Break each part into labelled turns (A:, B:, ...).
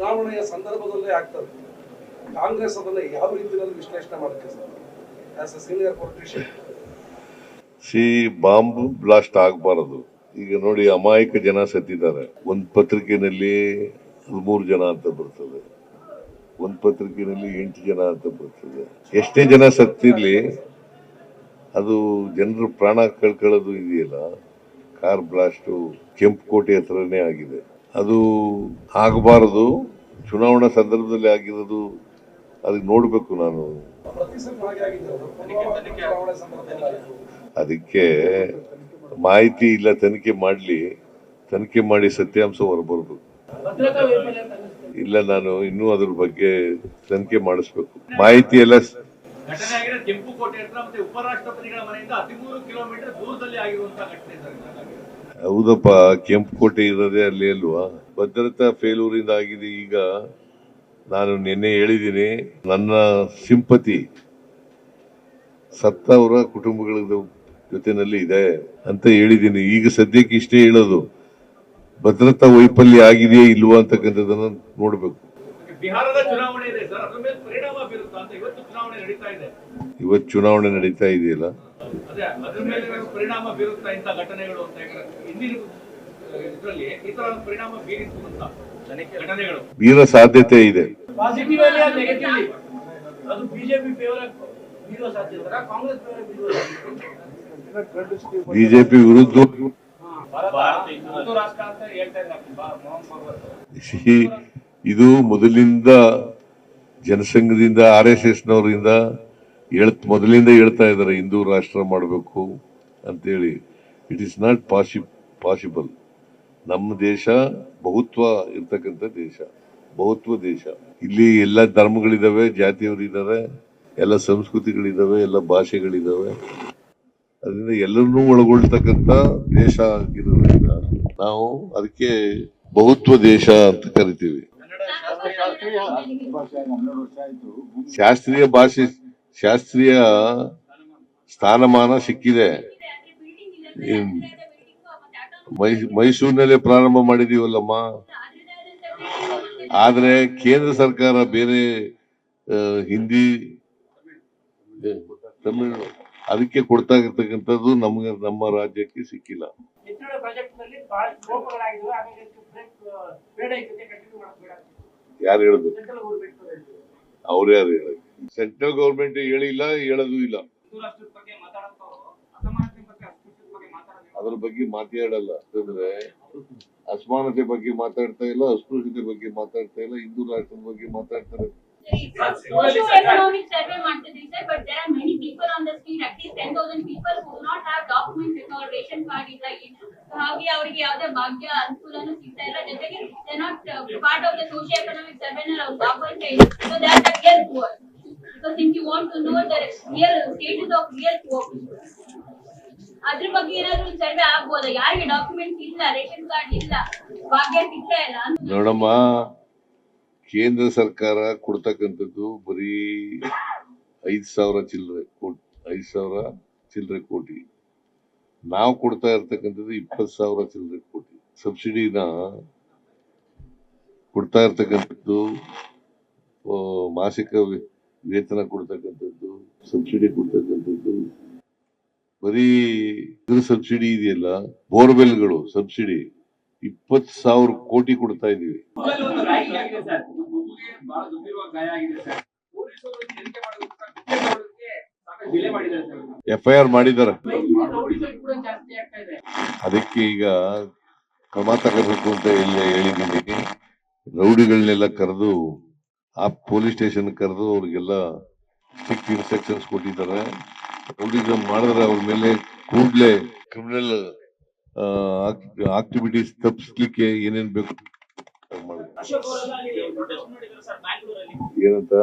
A: ಚುನಾವಣೆಯ ಸಂದರ್ಭದಲ್ಲೇ ಆಗ್ತದೆ. ಕಾಂಗ್ರೆಸ್ ಅದನ್ನ ಯಾವ ರೀತಿಯಲ್ಲಿ ವಿಶ್ಲೇಷಣೆ ಮಾಡುತ್ತೆ sir as A senior politician?
B: Bomb blast ಆಗಬಾರದು. ಈಗ ನೋಡಿ, ಅಮಾಯಕ ಜನ ಸತ್ತಿದ್ದಾರೆ. ಒಂದ್ ಪತ್ರಿಕೆಯಲ್ಲಿ 13 ಜನ ಅಂತ ಬರ್ತದೆ, ಒಂದ್ ಪತ್ರಿಕೆಯಲ್ಲಿ 8 ಜನ ಅಂತ ಬರ್ತದೆ. ಎಷ್ಟೇ ಜನ ಸತ್ತಿರ್ಲಿ, ಅದು ಜನರು ಪ್ರಾಣ ಕಳ್ಕೊಳ್ಳೋದು ಇದೆಯಲ್ಲ, ಕಾರ್ ಬ್ಲಾಸ್ಟ್ ಕೆಂಪುಕೋಟೆ ಹತ್ರನೇ ಆಗಿದೆ. ಅದು ಆಗಬಾರದು. ಚುನಾವಣಾ ಸಂದರ್ಭದಲ್ಲಿ ಆಗಿರೋದು, ಅದಕ್ಕೆ ನೋಡ್ಬೇಕು. ನಾನು ಅದಕ್ಕೆ ಮಾಹಿತಿ ಇಲ್ಲ, ತನಿಖೆ ಮಾಡಿ ಸತ್ಯಾಂಶ ಹೊರಬರ್ಬೇಕು. ಇಲ್ಲ, ನಾನು ಇನ್ನೂ ಅದ್ರ ಬಗ್ಗೆ ತನಿಖೆ ಮಾಡಿಸ್ಬೇಕು. ಮಾಹಿತಿ ಎಲ್ಲ
C: ಕೆಂಪುಕೋಟೆ ಹತ್ರ ಮತ್ತೆ ಉಪರಾಷ್ಟ್ರಪತಿಗಳ ಮನೆಯಿಂದ 13 ಕಿಲೋಮೀಟರ್ ದೂರದಲ್ಲಿ ಆಗಿರುವಂತಹ ಘಟನೆ.
B: ಹೌದಪ್ಪ, ಕೆಂಪುಕೋಟೆ ಇರೋದೇ ಅಲ್ಲಿ ಅಲ್ವಾ. ಭದ್ರತಾ ಫೇಲ್ಯೂರಿಂದ ಆಗಿದೆ. ಈಗ ನಾನು ನಿನ್ನೆ ಹೇಳಿದ್ದೀನಿ, ನನ್ನ ಸಿಂಪತಿ ಸತ್ತವರ ಕುಟುಂಬಗಳ ಜೊತೆನಲ್ಲಿ ಇದೆ ಅಂತ ಹೇಳಿದ್ದೀನಿ. ಈಗ ಸದ್ಯಕ್ಕೆ ಇಷ್ಟೇ ಹೇಳೋದು. ಭದ್ರತಾ ವೈಫಲ್ಯ ಆಗಿದೆಯೇ ಇಲ್ವಾ ಅಂತಕ್ಕಂಥದ್ದನ್ನ ನೋಡ್ಬೇಕು.
C: ಬಿಹಾರದ ಚುನಾವಣೆ ಇದೆ ಸರ್, ಅದರ ಮೇಲೆ ಪರಿಣಾಮ ಬೀರುತ್ತಾ ಅಂತ ಇವತ್ತು ಚುನಾವಣೆ ನಡೀತಾ ಇದೆ.
B: ಇವತ್ತು ಚುನಾವಣೆ ನಡೀತಾ ಇದೆಯಲ್ಲ,
C: ಅದೇ ಅದರ ಮೇಲೆ ಪರಿಣಾಮ ಬೀರುತ್ತಾ ಇಂಥ ಘಟನೆಗಳು ಅಂತ. ಹಿಂದಿನ ಇದರಲ್ಲಿ ಈ ತರ ಪರಿಣಾಮ ಬೀರಿತ್ತು ಅಂತ ಘಟನೆಗಳು
B: ಬೀರೋ ಸಾಧ್ಯತೆ ಇದೆ.
C: ಪಾಸಿಟಿವ್ ಅಲ್ಲಿ ನೆಗೆಟಿವ್ ಅದು ಬಿಜೆಪಿ ಫೇವರ್ ಬೀರೋ ಸಾಧ್ಯತೆ, ಕಾಂಗ್ರೆಸ್ ಫೇವರ್ ಬೀರೋ ಸಾಧ್ಯತೆ.
B: ಬಿಜೆಪಿ ವಿರುದ್ಧ ಇದು ಮೊದಲಿಂದ ಜನಸಂಘದಿಂದ RSS ನವರಿಂದ ಮೊದಲಿಂದ ಹೇಳ್ತಾ ಇದ್ದಾರೆ, ಹಿಂದೂ ರಾಷ್ಟ್ರ ಮಾಡಬೇಕು ಅಂತೇಳಿ. It is not possible. ನಮ್ಮ ದೇಶ ಬಹುತ್ವ ಇರ್ತಕ್ಕಂಥ ದೇಶ, ಬಹುತ್ವ ದೇಶ. ಇಲ್ಲಿ ಎಲ್ಲ ಧರ್ಮಗಳಿದಾವೆ, ಜಾತಿಯವರಿದ್ದಾರೆ, ಎಲ್ಲ ಸಂಸ್ಕೃತಿಗಳಿದಾವೆ, ಎಲ್ಲ ಭಾಷೆಗಳಿದಾವೆ. ಅದರಿಂದ ಎಲ್ಲರನ್ನೂ ಒಳಗೊಳ್ತಕ್ಕಂಥ ದೇಶ ಆಗಿರೋದ್ರಿಂದ ನಾವು ಅದಕ್ಕೆ ಬಹುತ್ವ ದೇಶ ಅಂತ ಕರಿತೀವಿ. ಶಾಸ್ತ್ರೀಯ ಭಾಷೆ, ಶಾಸ್ತ್ರೀಯ ಸ್ಥಾನಮಾನ ಸಿಕ್ಕಿದೆ. ಮೈಸೂರಿನಲ್ಲೇ ಪ್ರಾರಂಭ ಮಾಡಿದೀವಲ್ಲಮ್ಮ. ಆದ್ರೆ ಕೇಂದ್ರ ಸರ್ಕಾರ ಬೇರೆ ಹಿಂದಿ, ತಮಿಳು ಅದಕ್ಕೆ ಕೊಡ್ತಾ ಇರ್ತಕ್ಕಂಥದ್ದು ನಮ್ಮ ರಾಜ್ಯಕ್ಕೆ ಸಿಕ್ಕಿಲ್ಲ. ಯಾರು ಹೇಳಿದ್ರು? ಅವ್ರು ಯಾರು ಹೇಳ? ಸೆಂಟ್ರಲ್ ಗೌರ್ಮೆಂಟ್ ಹೇಳಿಲ್ಲ, ಹೇಳೋದು ಇಲ್ಲ. ಅದ್ರ ಬಗ್ಗೆ ಮಾತಾಡಲ್ಲ ಅಂತಂದ್ರೆ, ಅಸಮಾನತೆ ಬಗ್ಗೆ ಮಾತಾಡ್ತಾ ಇಲ್ಲ, ಅಸ್ಪೃಶ್ಯತೆ ಬಗ್ಗೆ ಮಾತಾಡ್ತಾ ಇಲ್ಲ, ಹಿಂದೂ ರಾಷ್ಟ್ರದ ಬಗ್ಗೆ ಮಾತಾಡ್ತಾರೆ.
D: Socio-economic survey ಮಾಡ್ತಿದ್ವಿ sir, but there are many people on the street, at least 10,000 people who do not have documents or ration card ಇಲ್ಲ. ಹಾಗೆ ಅವರಿಗೆ ಯಾವುದೇ ಭಾಗ್ಯ ಅನುಕೂಲನೂ ಸಿಗ್ತಾ ಇಲ್ಲ. ಜೊತೆಗೆ they are not part of the socio-economic survey ನಲ್ಲಿ ಅವ್ರು ಭಾಗವಹಿಸ್ತಾ ಇಲ್ಲ. So they are the real poor. So since you want to know the real status of real poor, ಅದ್ರ ಬಗ್ಗೆ ಏನಾದ್ರು ಸರ್ವೆ ಆಗ್ಬೋದಾ? ಯಾರಿಗೆ ಡಾಕ್ಯುಮೆಂಟ್ಸ್ ಇಲ್ಲ, ರೇಷನ್ ಕಾರ್ಡ್ ಇಲ್ಲ, ಭಾಗ್ಯ ಸಿಗ್ತಾ ಇಲ್ಲ?
B: ನೋಡಮ್ಮ, ಕೇಂದ್ರ ಸರ್ಕಾರ ಕೊಡ್ತಕ್ಕಂಥದ್ದು ಬರೀ 5,000 ಚಿಲ್ಲರೆ ಕೋಟಿ. ನಾವು ಕೊಡ್ತಾ ಇರ್ತಕ್ಕಂಥದ್ದು 20,000 ಚಿಲ್ಲರೆ ಕೋಟಿ. ಸಬ್ಸಿಡಿನ ಕೊಡ್ತಾ ಇರ್ತಕ್ಕಂಥದ್ದು, ಮಾಸಿಕ ವೇತನ ಕೊಡ್ತಕ್ಕಂಥದ್ದು, ಸಬ್ಸಿಡಿ ಕೊಡ್ತಕ್ಕಂಥದ್ದು. ಬರೀ ಇದ್ರ ಸಬ್ಸಿಡಿ ಇದೆಯಲ್ಲ, ಬೋರ್ವೆಲ್ಗಳು ಸಬ್ಸಿಡಿ 20,000 ಕೋಟಿ ಕೊಡ್ತಾ ಇದೀವಿ. FIR ಮಾಡಿದ್ದಾರೆ. ಅದಕ್ಕೆ ಈಗ ಕ್ರಮ ತಗೋಬೇಕು ಅಂತ ಹೇಳಿದ್ದೀನಿ. ರೌಡಿಗಳನ್ನೆಲ್ಲ ಕರೆದು, ಆ ಪೊಲೀಸ್ ಸ್ಟೇಷನ್ ಕರೆದು ಅವ್ರಿಗೆಲ್ಲ ಸ್ಟ್ರಿಕ್ಟ್ ಇನ್ಸ್ಟ್ರಕ್ಷನ್ಸ್ ಕೊಟ್ಟಿದ್ದಾರೆ. ರೌಡಿಸಮ್ ಮಾಡಿದ್ರೆ ಅವ್ರ ಮೇಲೆ ಕೂಡಲೇ ಕ್ರಿಮಿನಲ್ ಆಕ್ಟಿವಿಟೀಸ್ ತಪ್ಪಿಸ್ಲಿಕ್ಕೆ ಏನೇನ್ ಬೇಕು ಏನಂತ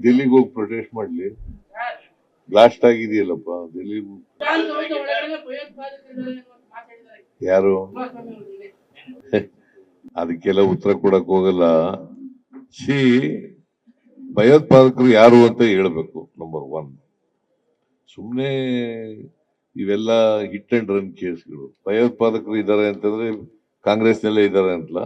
B: ಡೆಲ್ಲಿಗೆ ಹೋಗಿ ಪ್ರೊಟೆಸ್ಟ್ ಮಾಡ್ಲಿ. ಬ್ಲಾಸ್ಟ್ ಆಗಿದೆಯಲ್ಲಪ್ಪ ಡೆಲ್ಲಿ. ಯಾರು ಅದಕ್ಕೆಲ್ಲ ಉತ್ತರ ಕೊಡಕ್ ಹೋಗಲ್ಲ. ಭಯೋತ್ಪಾದಕರು ಯಾರು ಅಂತ ಹೇಳ್ಬೇಕು. ನಂಬರ್ 1. ಸುಮ್ನೆ ಇವೆಲ್ಲ ಹಿಟ್ ಅಂಡ್ ರನ್ ಕೇಸ್ಗಳು. ಭಯೋತ್ಪಾದಕರು ಇದ್ದಾರೆ ಅಂತಂದ್ರೆ ಕಾಂಗ್ರೆಸ್ನಲ್ಲೇ ಇದ್ದಾರೆ ಅಂತಲ್ಲ.